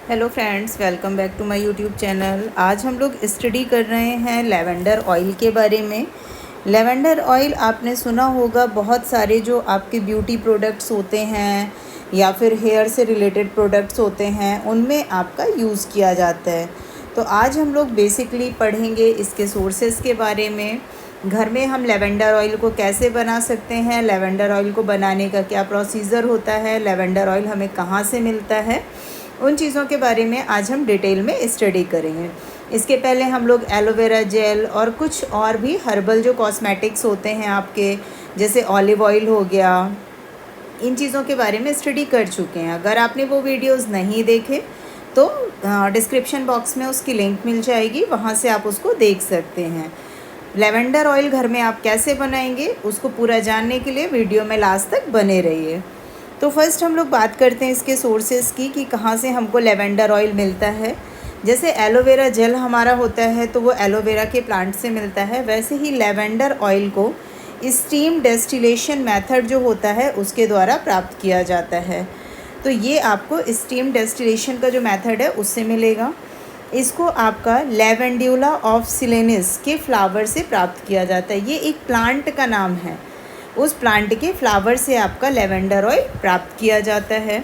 Hello friends, welcome back to my YouTube channel. आज हम लोग स्टडी कर रहे हैं लेवेंडर ऑयल के बारे में। लेवेंडर ऑयल आपने सुना होगा, बहुत सारे जो आपके ब्यूटी प्रोडक्ट्स होते हैं या फिर हेयर से रिलेटेड प्रोडक्ट्स होते हैं उनमें आपका यूज़ किया जाता है। तो आज हम लोग बेसिकली पढ़ेंगे इसके सोर्सेस के बारे में। घर में हम लेवेंडर ऑयल को कैसे बना सकते हैं, लेवेंडर ऑयल को बनाने का क्या प्रोसीजर होता है, लेवेंडर ऑयल हमें कहाँ से मिलता है, उन चीज़ों के बारे में आज हम डिटेल में स्टडी करेंगे। इसके पहले हम लोग एलोवेरा जेल और कुछ और भी हर्बल जो कॉस्मेटिक्स होते हैं आपके, जैसे ऑलिव ऑयल हो गया, इन चीज़ों के बारे में स्टडी कर चुके हैं। अगर आपने वो वीडियोस नहीं देखे तो डिस्क्रिप्शन बॉक्स में उसकी लिंक मिल जाएगी, वहाँ से आप उसको देख सकते हैं। लेवेंडर ऑयल घर में आप कैसे बनाएंगे उसको पूरा जानने के लिए वीडियो में लास्ट तक बने रहिए। तो फर्स्ट हम लोग बात करते हैं इसके सोर्सेज़ की कि कहाँ से हमको लेवेंडर ऑयल मिलता है। जैसे एलोवेरा जेल हमारा होता है तो वो एलोवेरा के प्लांट से मिलता है, वैसे ही लेवेंडर ऑयल को स्टीम डेस्टिलेशन मेथड जो होता है उसके द्वारा प्राप्त किया जाता है। तो ये आपको स्टीम डेस्टिलेशन का जो मेथड है उससे मिलेगा। इसको आपका लेवेंड्यूला ऑफ सिलेनिस के फ्लावर से प्राप्त किया जाता है। ये एक प्लांट का नाम है, उस प्लांट के फ्लावर से आपका लेवेंडर ऑयल प्राप्त किया जाता है।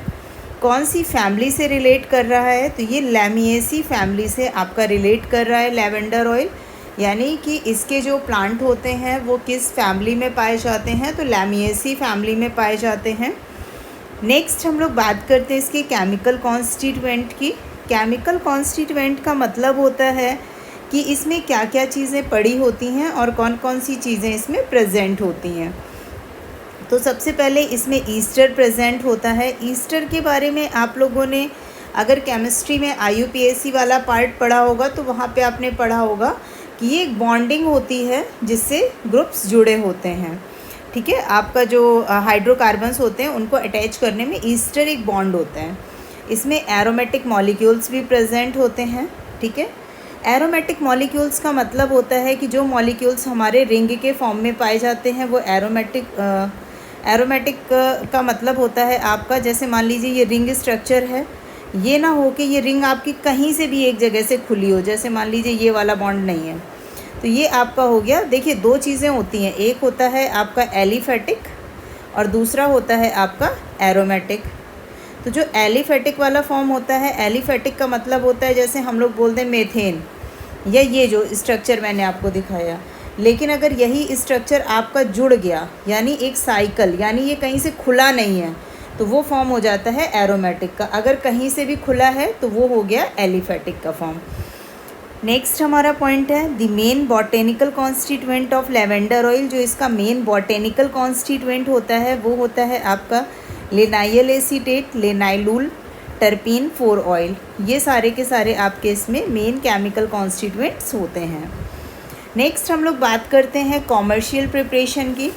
कौन सी फैमिली से रिलेट कर रहा है, तो ये लैमिएसी फैमिली से आपका रिलेट कर रहा है लेवेंडर ऑयल। यानी कि इसके जो प्लांट होते हैं वो किस फैमिली में पाए जाते हैं, तो लैमिएसी फैमिली में पाए जाते हैं। नेक्स्ट हम लोग बात करते हैं इसके केमिकल कॉन्स्टिट्यूएंट की। केमिकल कॉन्स्टिट्यूएंट का मतलब होता है कि इसमें क्या क्या चीज़ें पड़ी होती हैं और कौन कौन सी चीज़ें इसमें प्रेजेंट होती हैं। तो सबसे पहले इसमें ईस्टर प्रेजेंट होता है। ईस्टर के बारे में आप लोगों ने अगर केमिस्ट्री में IUPAC वाला पार्ट पढ़ा होगा तो वहाँ पे आपने पढ़ा होगा कि ये एक बॉन्डिंग होती है जिससे ग्रुप्स जुड़े होते हैं। ठीक है, आपका जो हाइड्रोकार्बन्स होते हैं उनको अटैच करने में ईस्टर एक बॉन्ड होता है। इसमें एरोमेटिक मॉलिक्यूल्स भी प्रेजेंट होते हैं। ठीक है, एरोमेटिक मॉलिक्यूल्स का मतलब होता है कि जो मॉलिक्यूल्स हमारे रिंग के फॉर्म में पाए जाते हैं वो एरोमेटिक का मतलब होता है आपका, जैसे मान लीजिए ये रिंग स्ट्रक्चर है, ये ना हो कि ये रिंग आपकी कहीं से भी एक जगह से खुली हो। जैसे मान लीजिए ये वाला बॉन्ड नहीं है तो ये आपका हो गया। देखिए दो चीज़ें होती हैं, एक होता है आपका एलिफेटिक और दूसरा होता है आपका एरोमेटिक। तो जो एलिफेटिक वाला फॉर्म होता है, एलिफेटिक का मतलब होता है जैसे हम लोग बोलते हैं मेथेन, या ये जो स्ट्रक्चर मैंने आपको दिखाया। लेकिन अगर यही स्ट्रक्चर आपका जुड़ गया, यानी एक साइकिल, यानी ये कहीं से खुला नहीं है, तो वो फॉर्म हो जाता है एरोमेटिक का। अगर कहीं से भी खुला है तो वो हो गया एलिफेटिक का फॉर्म। नेक्स्ट हमारा पॉइंट है the main botanical constituent of lavender oil. जो इसका मेन बॉटेनिकल कॉन्स्टिट्यूएंट होता है वो होता है आपका लेनाइल एसीटेट, लेनाइलूल, टर्पीन, 4 ऑयल। ये सारे के सारे आपके इसमें मेन केमिकल कॉन्स्टिट्यूएंट्स होते हैं। नेक्स्ट हम लोग बात करते हैं कॉमर्शियल प्रिपरेशन की।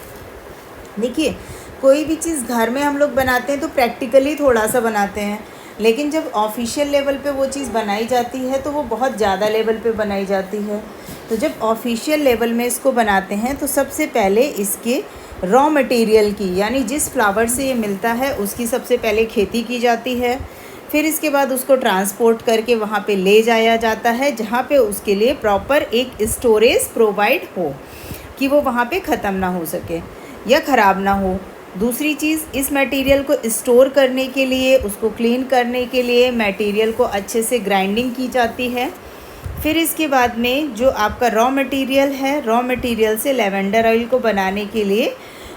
देखिए कोई भी चीज़ घर में हम लोग बनाते हैं तो प्रैक्टिकली थोड़ा सा बनाते हैं, लेकिन जब ऑफिशियल लेवल पे वो चीज़ बनाई जाती है तो वो बहुत ज़्यादा लेवल पे बनाई जाती है। तो जब ऑफिशियल लेवल में इसको बनाते हैं तो सबसे पहले इसके रॉ मटेरियल की, यानी जिस फ्लावर से ये मिलता है उसकी सबसे पहले खेती की जाती है। फिर इसके बाद उसको ट्रांसपोर्ट करके वहाँ पे ले जाया जाता है, जहाँ पे उसके लिए प्रॉपर एक स्टोरेज प्रोवाइड हो कि वो वहाँ पे ख़त्म ना हो सके या ख़राब ना हो। दूसरी चीज़, इस मटेरियल को स्टोर करने के लिए, उसको क्लीन करने के लिए मटेरियल को अच्छे से ग्राइंडिंग की जाती है। फिर इसके बाद में जो आपका रॉ मटेरियल है, रॉ मटेरियल से लेवेंडर ऑयल को बनाने के लिए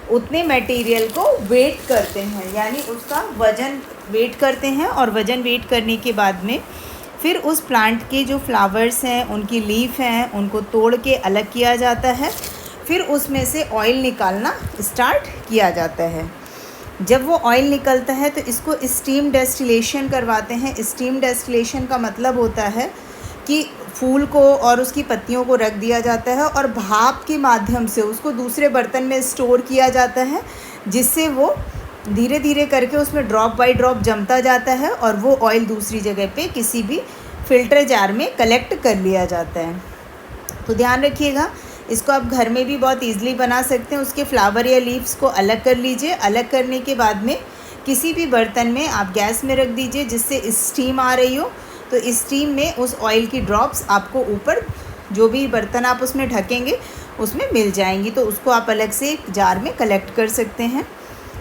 उतने मटेरियल को वेट करते हैं, यानी उसका वज़न वेट करते हैं। और वज़न वेट करने के बाद में फिर उस प्लांट के जो फ्लावर्स हैं, उनकी लीफ हैं, उनको तोड़ के अलग किया जाता है। फिर उसमें से ऑयल निकालना स्टार्ट किया जाता है। जब वो ऑयल निकलता है तो इसको स्टीम डेस्टिलेशन करवाते हैं। स्टीम डेस्टिलेशन का मतलब होता है कि फूल को और उसकी पत्तियों को रख दिया जाता है और भाप के माध्यम से उसको दूसरे बर्तन में स्टोर किया जाता है, जिससे वो धीरे धीरे करके उसमें ड्रॉप बाय ड्रॉप जमता जाता है और वो ऑयल दूसरी जगह पे किसी भी फ़िल्टर जार में कलेक्ट कर लिया जाता है। तो ध्यान रखिएगा, इसको आप घर में भी बहुत ईजिली बना सकते हैं। उसके फ्लावर या लीव्स को अलग कर लीजिए। अलग करने के बाद में किसी भी बर्तन में आप गैस में रख दीजिए जिससे स्टीम आ रही हो, तो इस स्टीम में उस ऑयल की ड्रॉप्स आपको ऊपर जो भी बर्तन आप उसमें ढकेंगे उसमें मिल जाएंगी, तो उसको आप अलग से एक जार में कलेक्ट कर सकते हैं।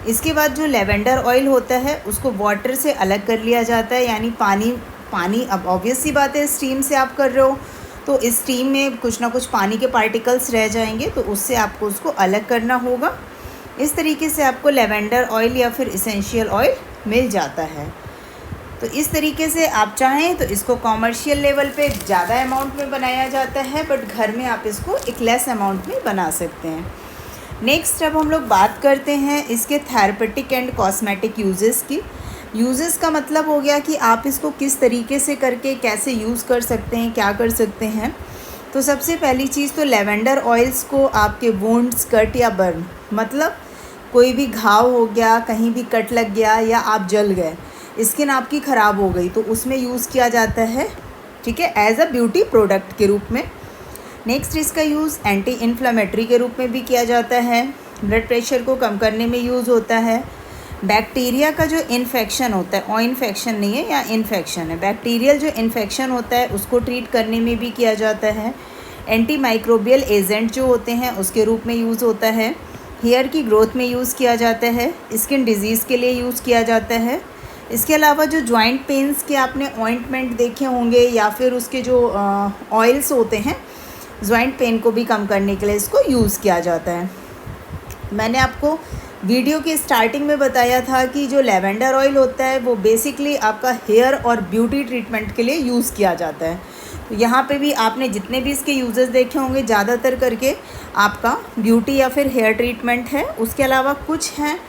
इसके बाद जो लेवेंडर ऑयल होता है उसको वाटर से अलग कर लिया जाता है, यानी पानी अब ऑब्वियस सी बात है स्टीम से आप कर रहे हो तो इस स्टीम में कुछ ना कुछ पानी के पार्टिकल्स रह जाएंगे, तो उससे आपको उसको अलग करना होगा। इस तरीके से आपको लेवेंडर ऑयल या फिर इसेंशियल ऑयल मिल जाता है। तो इस तरीके से आप चाहें तो इसको कॉमर्शियल लेवल पे ज़्यादा अमाउंट में बनाया जाता है, बट घर में आप इसको एक लेस अमाउंट में बना सकते हैं। नेक्स्ट अब हम लोग बात करते हैं इसके थेरेपेटिक एंड कॉस्मेटिक यूजेस की। यूजेस का मतलब हो गया कि आप इसको किस तरीके से करके कैसे यूज़ कर सकते हैं, क्या कर सकते हैं। तो सबसे पहली चीज़ तो लेवेंडर ऑयल्स को आपके वुंड्स, कट या बर्न, मतलब कोई भी घाव हो गया, कहीं भी कट लग गया या आप जल गए, स्किन आपकी ख़राब हो गई, तो उसमें यूज़ किया जाता है, ठीक है, एज अ ब्यूटी प्रोडक्ट के रूप में। नेक्स्ट इसका यूज़ एंटी इन्फ्लेमेटरी के रूप में भी किया जाता है, ब्लड प्रेशर को कम करने में यूज़ होता है। बैक्टीरिया का जो इन्फेक्शन होता है, इन्फेक्शन नहीं है या इन्फेक्शन है, बैक्टीरियल जो इन्फेक्शन होता है उसको ट्रीट करने में भी किया जाता है। एंटी माइक्रोबियल एजेंट जो होते हैं उसके रूप में यूज़ होता है। हेयर की ग्रोथ में यूज़ किया जाता है, स्किन डिजीज़ के लिए यूज़ किया जाता है। इसके अलावा जो जॉइंट पेन्स के आपने ऑइंटमेंट देखे होंगे या फिर उसके जो ऑयल्स होते हैं, जॉइंट पेन को भी कम करने के लिए इसको यूज़ किया जाता है। मैंने आपको वीडियो के स्टार्टिंग में बताया था कि जो लेवेंडर ऑयल होता है वो बेसिकली आपका हेयर और ब्यूटी ट्रीटमेंट के लिए यूज़ किया जाता है। तो यहाँ पे भी आपने जितने भी इसके यूजेस देखे होंगे ज़्यादातर करके आपका ब्यूटी या फिर हेयर ट्रीटमेंट है, उसके अलावा कुछ हैं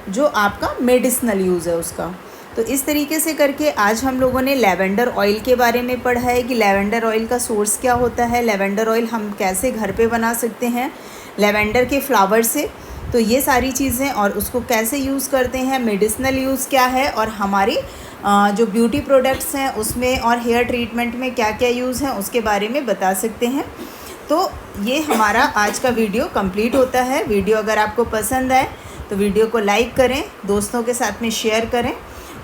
जो आपका मेडिसिनल यूज़ है उसका। तो इस तरीके से करके आज हम लोगों ने लेवेंडर ऑयल के बारे में पढ़ा है कि लेवेंडर ऑयल का सोर्स क्या होता है, लेवेंडर ऑयल हम कैसे घर पे बना सकते हैं लेवेंडर के फ्लावर से, तो ये सारी चीज़ें, और उसको कैसे यूज़ करते हैं, मेडिसिनल यूज़ क्या है, और हमारी जो ब्यूटी प्रोडक्ट्स हैं उसमें और हेयर ट्रीटमेंट में क्या क्या यूज़ हैं उसके बारे में बता सकते हैं। तो ये हमारा आज का वीडियो कंप्लीट होता है। वीडियो अगर आपको पसंद आए तो वीडियो को लाइक करें, दोस्तों के साथ में शेयर करें,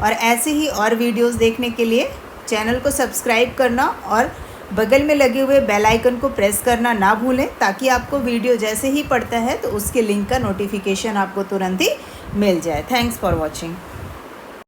और ऐसे ही और वीडियोस देखने के लिए चैनल को सब्सक्राइब करना और बगल में लगे हुए बेल आइकन को प्रेस करना ना भूलें, ताकि आपको वीडियो जैसे ही पड़ता है तो उसके लिंक का नोटिफिकेशन आपको तुरंत ही मिल जाए। Thanks for watching.